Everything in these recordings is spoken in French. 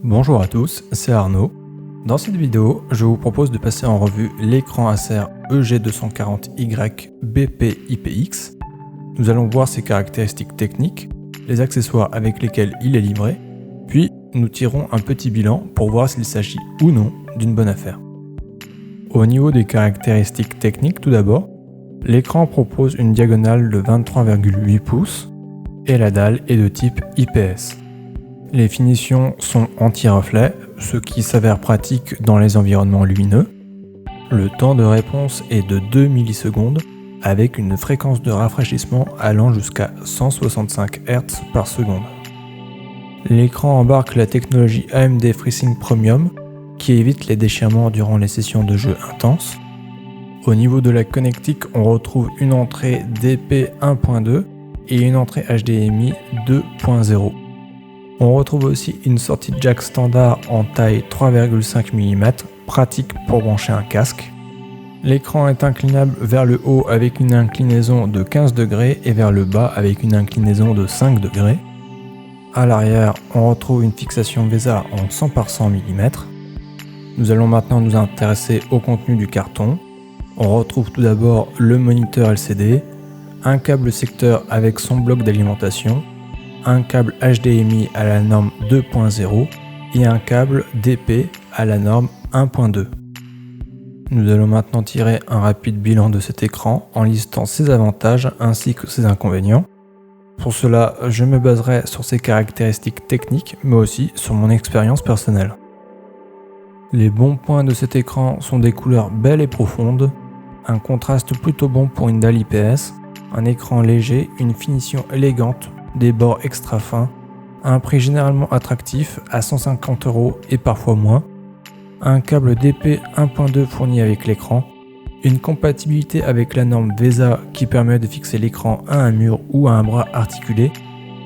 Bonjour à tous, c'est Arnaud. Dans cette vidéo, je vous propose de passer en revue l'écran Acer EG240Y BP-IPX. Nous allons voir ses caractéristiques techniques, les accessoires avec lesquels il est livré, puis nous tirons un petit bilan pour voir s'il s'agit ou non d'une bonne affaire. Au niveau des caractéristiques techniques tout d'abord, l'écran propose une diagonale de 23,8 pouces et la dalle est de type IPS. Les finitions sont anti-reflet, ce qui s'avère pratique dans les environnements lumineux. Le temps de réponse est de 2 millisecondes avec une fréquence de rafraîchissement allant jusqu'à 165 Hz par seconde. L'écran embarque la technologie AMD FreeSync Premium qui évite les déchirements durant les sessions de jeu intenses. Au niveau de la connectique, on retrouve une entrée DP 1.2 et une entrée HDMI 2.0. On retrouve aussi une sortie jack standard en taille 3,5 mm, pratique pour brancher un casque. L'écran est inclinable vers le haut avec une inclinaison de 15 degrés et vers le bas avec une inclinaison de 5 degrés. À l'arrière, on retrouve une fixation VESA en 100 par 100 mm. Nous allons maintenant nous intéresser au contenu du carton. On retrouve tout d'abord le moniteur LCD, un câble secteur avec son bloc d'alimentation, un câble HDMI à la norme 2.0 et un câble DP à la norme 1.2. Nous allons maintenant tirer un rapide bilan de cet écran en listant ses avantages ainsi que ses inconvénients. Pour cela, je me baserai sur ses caractéristiques techniques mais aussi sur mon expérience personnelle. Les bons points de cet écran sont des couleurs belles et profondes, un contraste plutôt bon pour une dalle IPS, un écran léger, une finition élégante, des bords extra fins, un prix généralement attractif à 150 € et parfois moins, un câble DP 1.2 fourni avec l'écran, une compatibilité avec la norme VESA qui permet de fixer l'écran à un mur ou à un bras articulé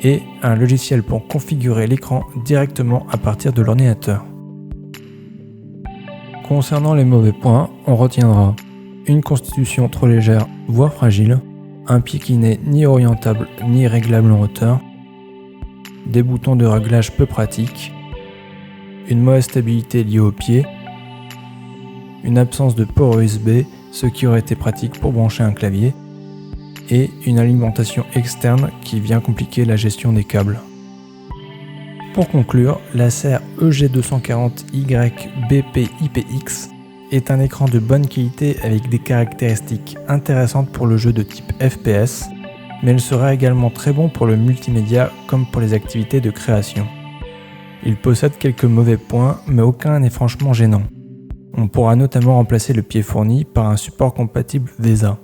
et un logiciel pour configurer l'écran directement à partir de l'ordinateur. Concernant les mauvais points, on retiendra une constitution trop légère voire fragile, un pied qui n'est ni orientable ni réglable en hauteur, des boutons de réglage peu pratiques, une mauvaise stabilité liée au pied, une absence de port USB, ce qui aurait été pratique pour brancher un clavier, et une alimentation externe qui vient compliquer la gestion des câbles. Pour conclure, l'Acer EG240Y BP-IPX est un écran de bonne qualité avec des caractéristiques intéressantes pour le jeu de type FPS, mais il sera également très bon pour le multimédia comme pour les activités de création. Il possède quelques mauvais points, mais aucun n'est franchement gênant. On pourra notamment remplacer le pied fourni par un support compatible VESA.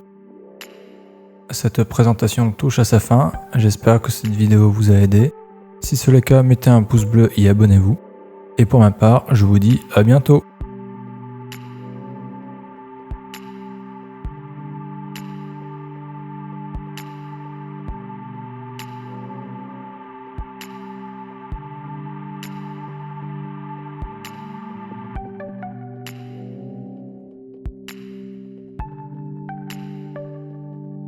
Cette présentation touche à sa fin, j'espère que cette vidéo vous a aidé. Si c'est le cas, mettez un pouce bleu et abonnez-vous. Et pour ma part, je vous dis à bientôt.